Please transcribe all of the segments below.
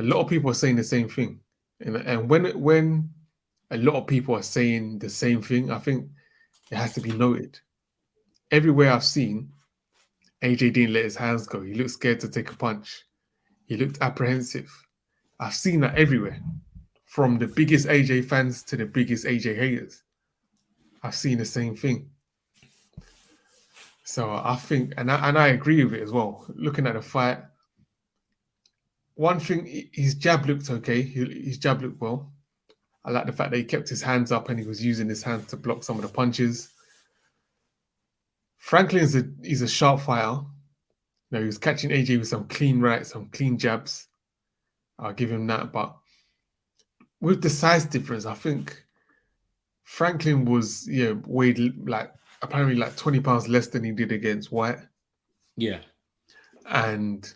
a lot of people are saying the same thing, and when a lot of people are saying the same thing, I think it has to be noted. Everywhere I've seen, AJ didn't let his hands go. He looked scared to take a punch. He looked apprehensive. I've seen that everywhere, from the biggest AJ fans to the biggest AJ haters. I've seen the same thing. So I think, and I agree with it as well. Looking at the fight, one thing, his jab looked okay. His jab looked well. I like the fact that he kept his hands up and he was using his hands to block some of the punches. He's a sharp fighter. He was catching AJ with some clean rights, some clean jabs. I'll give him that. But with the size difference, I think Franklin was weighed apparently like 20 pounds less than he did against White. Yeah. And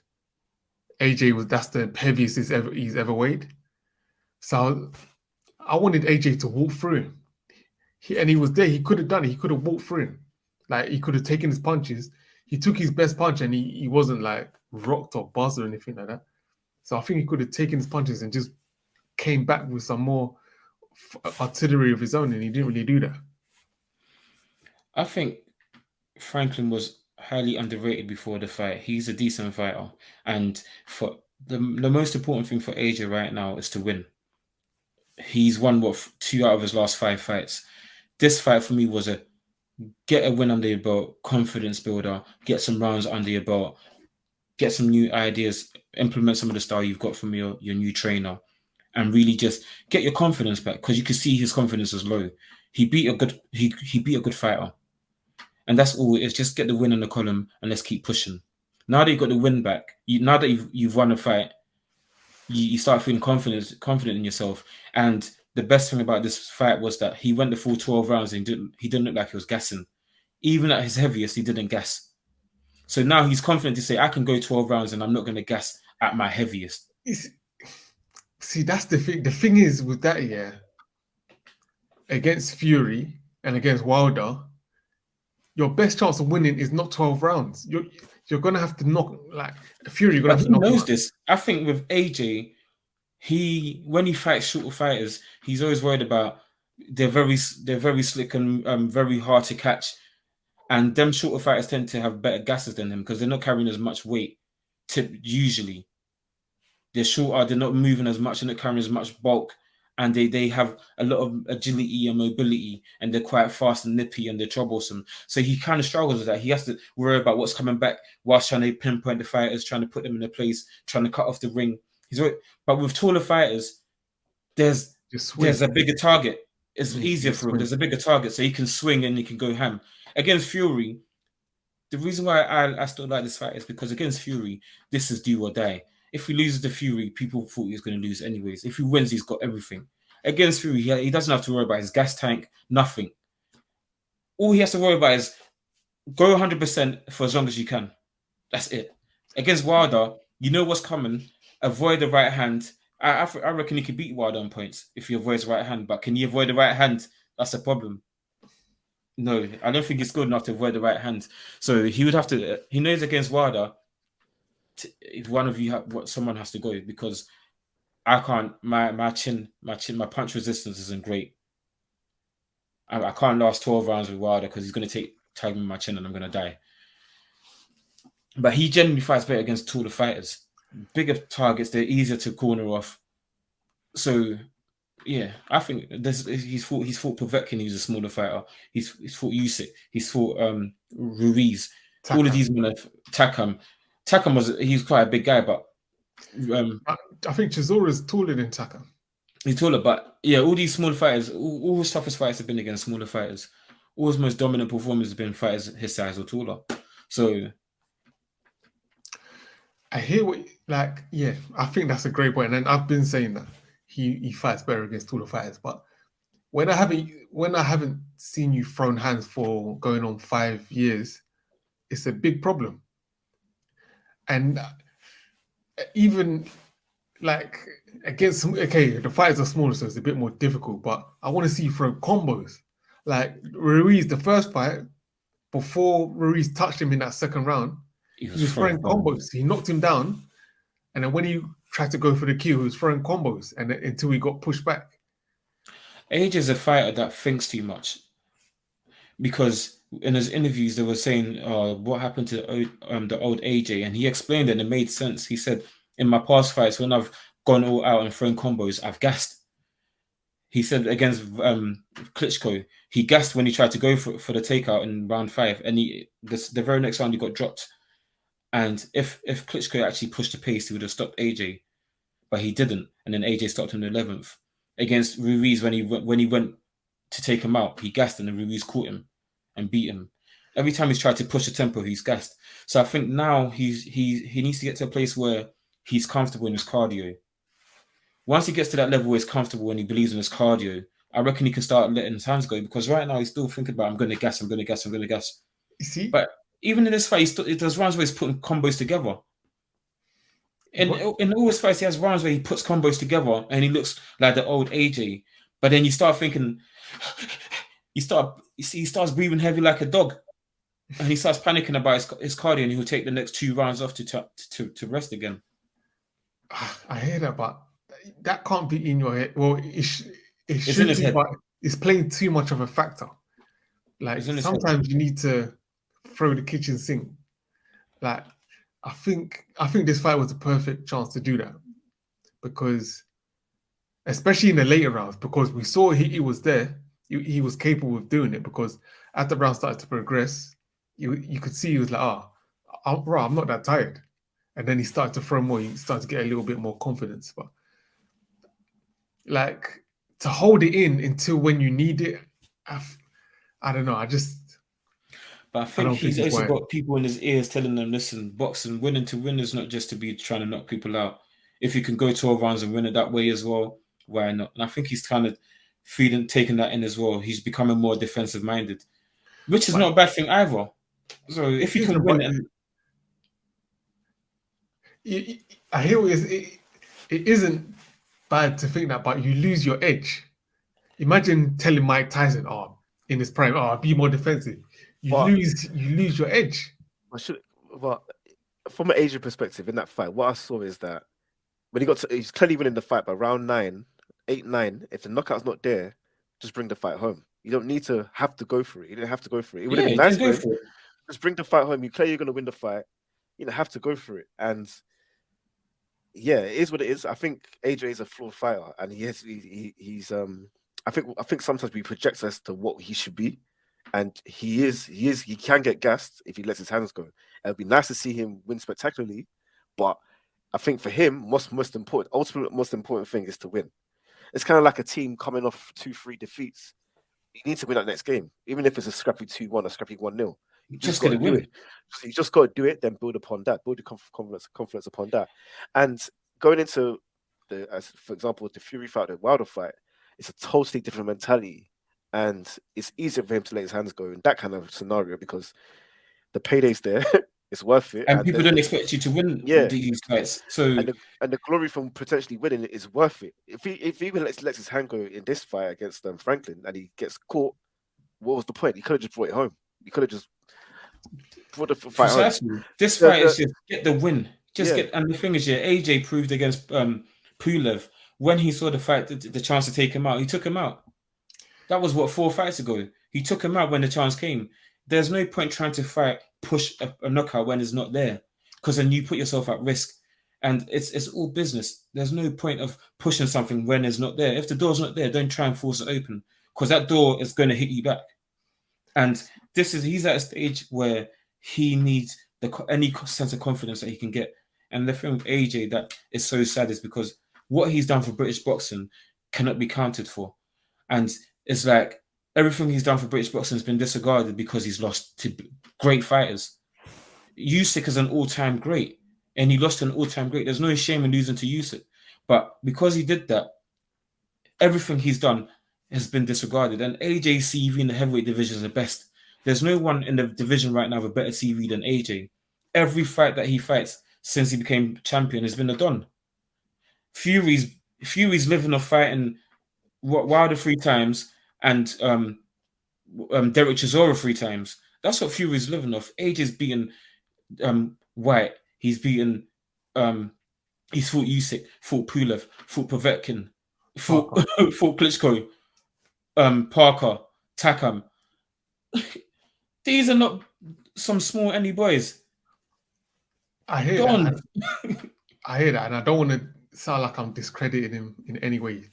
AJ that's the heaviest he's ever weighed. So I wanted AJ to walk through him. And he was there. He could have done it. He could have walked through him. Like, he could have taken his punches. He took his best punch and he wasn't like rocked or buzzed or anything like that. So I think he could have taken his punches and just came back with some more artillery of his own, and he didn't really do that. I think Franklin was highly underrated before the fight. He's a decent fighter, and for the most important thing for AJ right now is to win. He's won 2 out of his last 5 fights. This fight for me was a get a win under your belt, confidence builder, get some rounds under your belt, get some new ideas, implement some of the style you've got from your new trainer, and really just get your confidence back, because you can see his confidence is low. He beat a good fighter. And that's all. It's just get the win in the column and let's keep pushing. Now that you've got the win back, now that you've won a fight, you start feeling confident in yourself. And the best thing about this fight was that he went the full 12 rounds and he didn't look like he was gassing. Even at his heaviest, he didn't gas. So now he's confident to say, I can go 12 rounds and I'm not going to gas at my heaviest. See, that's the thing. The thing is with that, against Fury and against Wilder, your best chance of winning is not 12 rounds. You're gonna have to knock Fury. You're gonna have to knock him out. He knows this. I think with AJ, when he fights shorter fighters, he's always worried about they're very slick and very hard to catch. And them shorter fighters tend to have better gases than him because they're not carrying as much weight. Usually, they're shorter, they're not moving as much, they're not carrying as much bulk, and they have a lot of agility and mobility, and they're quite fast and nippy and they're troublesome. So he kind of struggles with that. He has to worry about what's coming back whilst trying to pinpoint the fighters, trying to put them in a place, trying to cut off the ring. But with taller fighters, there's a bigger target. It's easier for him. There's a bigger target, so he can swing and he can go ham. Against Fury, the reason why I still like this fight is because against Fury, this is do or die. If he loses to Fury, people thought he was going to lose anyways. If he wins, he's got everything. Against Fury, he doesn't have to worry about his gas tank, nothing. All he has to worry about is go 100% for as long as you can. That's it. Against Wilder, you know what's coming. Avoid the right hand. I reckon he could beat Wilder on points if he avoids the right hand. But can he avoid the right hand? That's a problem. No, I don't think it's good enough to avoid the right hand. So he would have to. He knows against Wilder, if one of you, someone has to go, because I can't. My punch resistance isn't great. I can't last 12 rounds with Wilder because he's going to tag me my chin and I'm going to die. But he generally fights better against taller fighters. Bigger targets, they're easier to corner off. So, yeah, I think he's fought Povetkin, who's a smaller fighter. He's fought Usyk. He's fought Ruiz. Takam. All of these men have Takam. Takam he's quite a big guy, but I think Chisora is taller than Takam. He's taller, but yeah, all these small fighters, all his toughest fights have been against smaller fighters. All his most dominant performers have been fighters his size or taller. So I hear I think that's a great point. And I've been saying that he fights better against taller fighters. But when I haven't seen you thrown hands for going on 5 years, it's a big problem. And even against the fighters are smaller, so it's a bit more difficult. But I want to see you throw combos. Like Ruiz, the first fight, before Ruiz touched him in that second round, he was throwing combos. He knocked him down, and then when he tried to go for the kill. He was throwing combos, and until he got pushed back. AJ is a fighter that thinks too much, because in his interviews they were saying, what happened to the old AJ, and he explained it and it made sense. He said, in my past fights, when I've gone all out and thrown combos, I've gassed. He said against Klitschko, he gassed when he tried to go for the takeout in round 5, and the very next round he got dropped. And if Klitschko actually pushed the pace, he would have stopped AJ, but he didn't, and then AJ stopped him in the 11th. Against Ruiz, when he went to take him out, he gassed, and then Ruiz caught him and beat him. Every time he's tried to push the tempo, he's gassed. So I think now he needs to get to a place where he's comfortable in his cardio. Once he gets to that level where he's comfortable and he believes in his cardio, I reckon he can start letting his hands go, because right now he's still thinking about, I'm going to gas, I'm going to gas, I'm going to gas. You see? But even in this fight, he does rounds where he's putting combos together. In all his fights, he has rounds where he puts combos together and he looks like the old AJ. But then you start thinking, he starts breathing heavy like a dog, and he starts panicking about his cardio, and he'll take the next 2 rounds off to rest again. I hear that, but that can't be in your head. Well, it It's in his should be, head. but it's playing too much of a factor. Like, It's in his head. sometimes you need to throw the kitchen sink. Like, I think this fight was a perfect chance to do that, because especially in the later rounds, because we saw he was there, he was capable of doing it, because as the round started to progress, you could see he was like, I'm not that tired. And then he started to throw more, he started to get a little bit more confidence. But like, to hold it in until when you need it, I don't know. But I think don't think he's it's also wise. got people in his ears telling them, listen, boxing, winning to win is not just to be trying to knock people out. If you can go 12 rounds and win it that way as well, why not? And I think he's kind of taking that in as well. He's becoming more defensive minded, which is But not a bad thing either. So it if you can isn't. win But it, I hear what it isn't bad to think that, but you lose your edge. Imagine telling Mike Tyson, in his prime, be more defensive. You But lose your edge. But from an Asian perspective, in that fight, what I saw is that when he's clearly winning the fight by round 9, 8, 9. If the knockout's not there, just bring the fight home. You don't need to have to go for it. You didn't have to go for it. It would have been nice for him. Just bring the fight home. You clearly you're going to win the fight. You don't have to go for it. And yeah, it is what it is. I think AJ is a flawed fighter, and he's I think sometimes we project as to what he should be, and he can get gassed if he lets his hands go. It'd be nice to see him win spectacularly, but I think for him, most important thing is to win. It's kind of like a team coming off 2-3 defeats. You need to win that next game, even if it's a scrappy 2-1, a scrappy 1-0. You just got to do it. You just got to do it, then build upon that, build your confidence upon that. And going into for example, the Fury fight, the Wilder fight, it's a totally different mentality, and it's easier for him to let his hands go in that kind of scenario because the payday's there. It's worth it, and people don't expect you to win these fights. So and the glory from potentially winning it is worth it. If he even lets his hand go in this fight against Franklin and he gets caught, what was the point? He could have just brought it home. He could have just brought the fight home. This fight is just get the win. And the thing is, AJ proved against Pulev when he saw the fight, the chance to take him out, he took him out. That was 4 fights ago. He took him out when the chance came. There's no point trying to push a knockout when it's not there, because then you put yourself at risk, and it's all business. There's no point of pushing something when it's not there. If the door's not there, don't try and force it open, because that door is going to hit you back. And he's at a stage where he needs any sense of confidence that he can get. And the thing with AJ that is so sad is because what he's done for British boxing cannot be counted for, and it's like everything he's done for British boxing has been disregarded because he's lost to great fighters. Usyk is an all-time great, and he lost to an all-time great. There's no shame in losing to Usyk, but because he did that, everything he's done has been disregarded. And AJ's CV in the heavyweight division is the best. There's no one in the division right now with a better CV than AJ. Every fight that he fights since he became champion has been a done. Fury's living off fighting Wilder 3 times and Derek Chisora 3 times. That's what Fury's living off. AJ's beaten White. He's beaten He's fought Usyk, fought Pulev, fought Povetkin, fought Parker. fought Klitschko, Parker, Takam. These are not some small any boys. I hear Gone. that. I hear that, and I don't want to sound like I'm discrediting him in any way.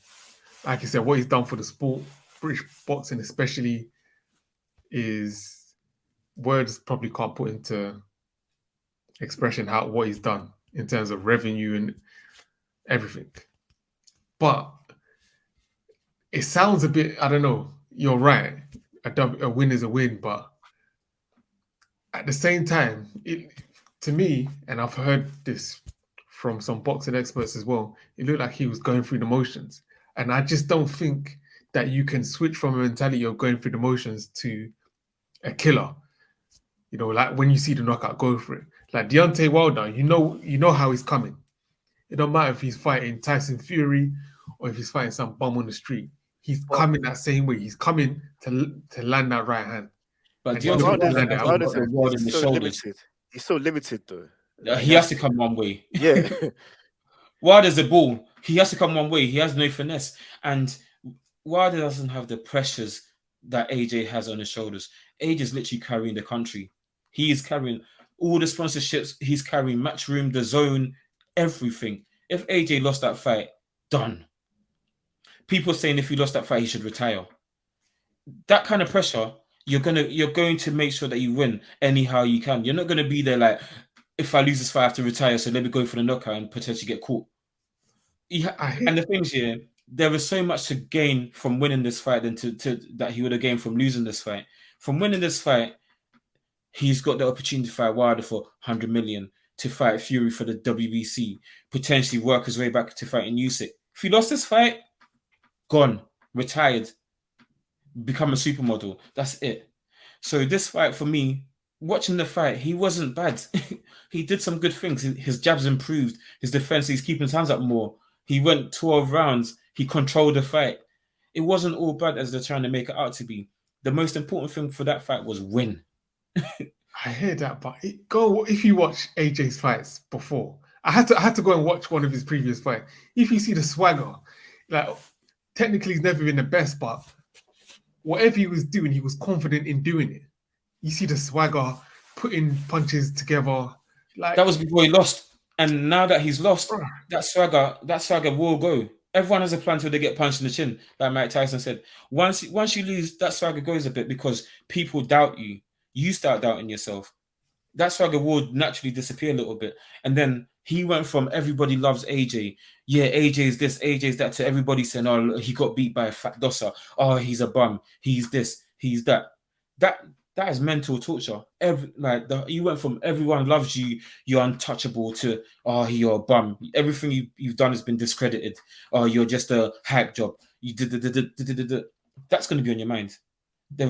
Like you said, what he's done for the sport, British boxing especially, is words probably can't put into expression what he's done in terms of revenue and everything. But it sounds a bit, I don't know, you're right. A win is a win, but at the same time, to me, and I've heard this from some boxing experts as well, it looked like he was going through the motions. And I just don't think that you can switch from a mentality of going through the motions to a killer. You know, like when you see the knockout, go for it. Like Deontay Wilder, you know how he's coming. It don't matter if he's fighting Tyson Fury or if he's fighting some bum on the street. He's coming that same way. He's coming to land that right hand. But And Deontay Wilder's- Wilder hasn't got the world in his so shoulders. limited. He's so limited though. He has to come one way. Yeah. Wilder's a ball. He has to come one way. He has no finesse. And Wilder doesn't have the pressures that AJ has on his shoulders. AJ is literally carrying the country. He is carrying all the sponsorships. He's carrying Matchroom, The Zone, everything. If AJ lost that fight, done. People saying if he lost that fight, he should retire. That kind of pressure, you're going to make sure that you win anyhow you can. You're not going to be there like, if I lose this fight, I have to retire, so let me go for the knockout and potentially get caught. And the thing is, here, there is so much to gain from winning this fight than that he would have gained from losing this fight. From winning this fight, he's got the opportunity to fight Wilder for 100 million, to fight Fury for the WBC, potentially work his way back to fighting Usyk. If he lost this fight, gone, retired, become a supermodel. That's it. So this fight for me, watching the fight, he wasn't bad. He did some good things. His jabs improved. His defense, he's keeping his hands up more. He went 12 rounds. He controlled the fight. It wasn't all bad as they're trying to make it out to be. The most important thing for that fight was win. I hear that, but if you watch AJ's fights before, I had to go and watch one of his previous fights. If you see the swagger, like technically he's never been the best, but whatever he was doing, he was confident in doing it. You see the swagger, putting punches together. Like that was before he lost. And now that he's lost, that swagger will go. Everyone has a plan till they get punched in the chin, like Mike Tyson said. Once you lose, that swagger goes a bit because people doubt you. You start doubting yourself. That swagger will naturally disappear a little bit. And then he went from everybody loves AJ. Yeah, AJ's this, AJ's that, to everybody saying, oh, look, he got beat by a fat dosser. Oh, he's a bum. He's this, he's that. That is mental torture. You went from everyone loves you, you're untouchable, to you're a bum. Everything you've done has been discredited. Oh, you're just a hack job. You did. That's going to be on your mind. That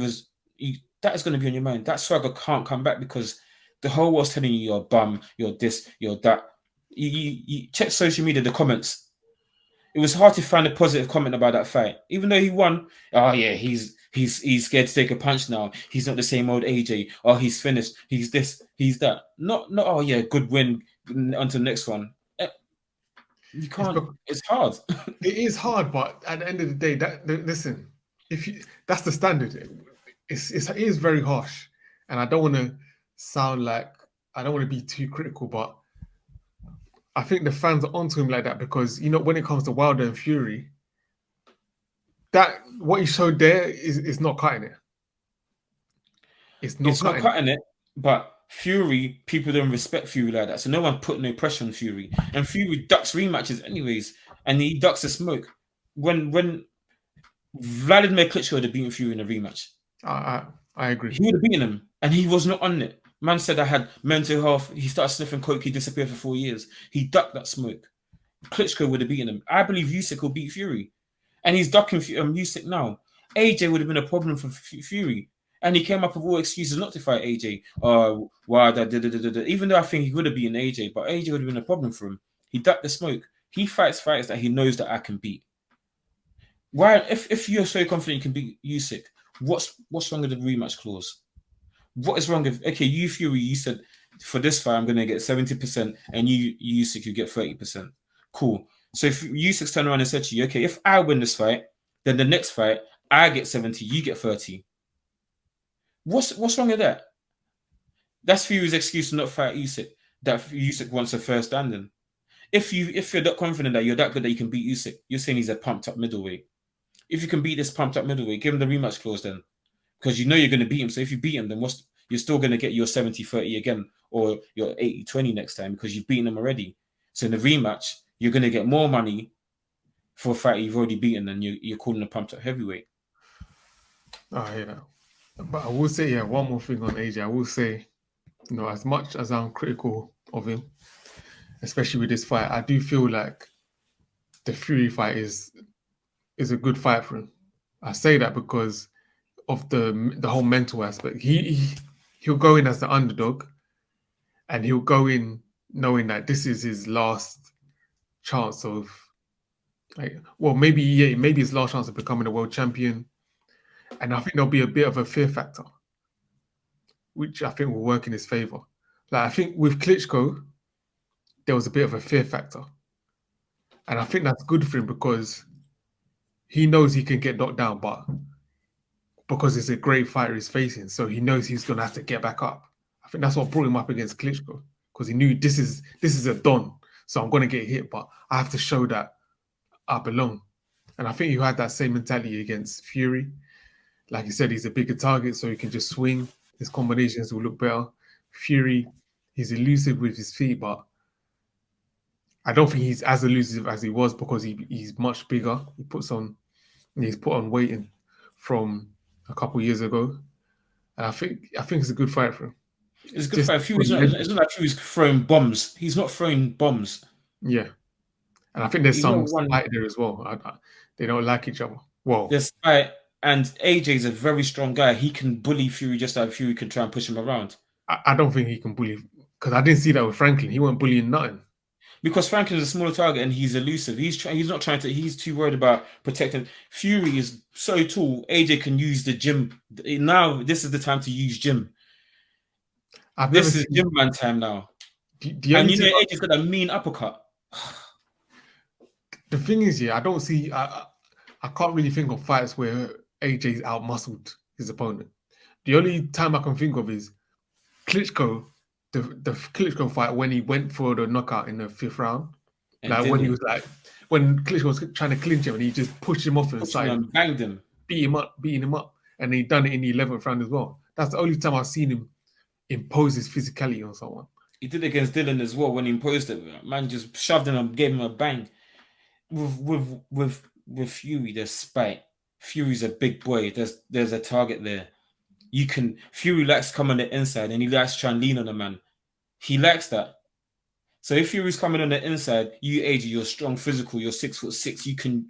is going to be on your mind. That swagger can't come back because the whole world's telling you you're a bum, you're this, you're that. You check social media, the comments. It was hard to find a positive comment about that fight, even though he won. Oh yeah, he's scared to take a punch now. He's not the same old AJ. Oh, he's finished. He's this. He's that. Not. Oh yeah, good win. Until the next one. You can't. It's hard. It is hard, but at the end of the day, listen. That's the standard. It is very harsh, and I don't want to sound like I don't want to be too critical, but I think the fans are onto him like that because when it comes to Wilder and Fury, that what he showed there is not cutting it. It's not cutting it. But Fury, people don't respect Fury like that, so no one put no pressure on Fury, and Fury ducks rematches anyways, and he ducks the smoke. When Vladimir Klitschko would have beaten Fury in a rematch, I agree. He would have beaten him, and he was not on it. Man said I had mental health. He started sniffing coke. He disappeared for 4 years. He ducked that smoke. Klitschko would have beaten him. I believe Usyk will beat Fury, and he's ducking Usyk now. AJ would have been a problem for Fury, and he came up with all excuses not to fight AJ. Even though I think he would have beaten AJ, but AJ would have been a problem for him. He ducked the smoke. He fights fighters that he knows that I can beat. Why? If you're so confident you can beat Usyk, what's wrong with the rematch clause? What is wrong with you Fury? You said for this fight I'm going to get 70%, and you Usyk you get 30%. Cool. So if Usyk turned around and said to you, okay, if I win this fight, then the next fight I get 70, you get 30. What's wrong with that? That's Fury's excuse to not fight Usyk. That Usyk wants a first standing. If you're that confident that you're that good that you can beat Usyk, you're saying he's a pumped up middleweight. If you can beat this pumped up middleweight, give him the rematch clause then, because you know you're going to beat him. So if you beat him, then you're still going to get your 70-30 again, or your 80-20 next time because you've beaten him already. So in the rematch, you're going to get more money for a fight you've already beaten, and you're calling a pumped up heavyweight. Oh yeah, but I will say, yeah, one more thing on AJ. I will say, as much as I'm critical of him, especially with this fight, I do feel like the Fury fight is a good fight for him. I say that because of the whole mental aspect. He'll go in as the underdog, and he'll go in knowing that this is his last chance of, maybe his last chance of becoming a world champion. And I think there'll be a bit of a fear factor, which I think will work in his favor. Like, I think with Klitschko, there was a bit of a fear factor. And I think that's good for him because he knows he can get knocked down, but because it's a great fighter he's facing, so he knows he's going to have to get back up. I think that's what brought him up against Klitschko, because he knew this is a don, so I'm going to get hit, but I have to show that I belong. And I think he had that same mentality against Fury. Like you said, he's a bigger target, so he can just swing. His combinations will look better. Fury, he's elusive with his feet, but I don't think he's as elusive as he was because he's much bigger. He's put on weight from a couple of years ago, and I think it's a good fight for him. It's a good fight. It's not like Fury's throwing bombs. He's not throwing bombs. Yeah, and I think there's some fight there as well. They don't like each other. Well, there's fight. And AJ's a very strong guy. He can bully Fury just like Fury can try and push him around. I don't think he can bully, because I didn't see that with Franklin. He wasn't bullying nothing. Because Franklin's a smaller target and he's elusive. He's not trying to. He's too worried about protecting. Fury is so tall. AJ can use the gym. Now this is the time to use gym. This is gym man time now. And AJ's got a mean uppercut. The thing is, I don't see. I can't really think of fights where AJ's out-muscled his opponent. The only time I can think of is Klitschko, the Klitschko fight when he went for the knockout in the 5th round. When Klitschko was trying to clinch him and he just pushed him off to the side and banged him, beating him up, and he done it in the 11th round as well. That's the only time I've seen him impose his physicality on someone. He did it against Dylan as well when he imposed it. Man just shoved him and gave him a bang. With Fury, there's spite. Fury's a big boy. There's a target there. Fury likes to come on the inside and he likes to try and lean on a man. He likes that. So if Fury's coming on the inside, AJ, you're strong, physical, you're 6'6", you can.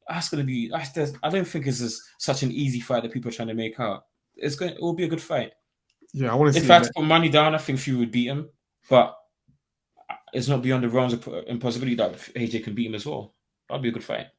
That's gonna be. I don't think it's such an easy fight that people are trying to make out. It will be a good fight. Yeah, I want to see. If I had to put money down, I think Fury would beat him, but it's not beyond the realms of impossibility that AJ can beat him as well. That'd be a good fight.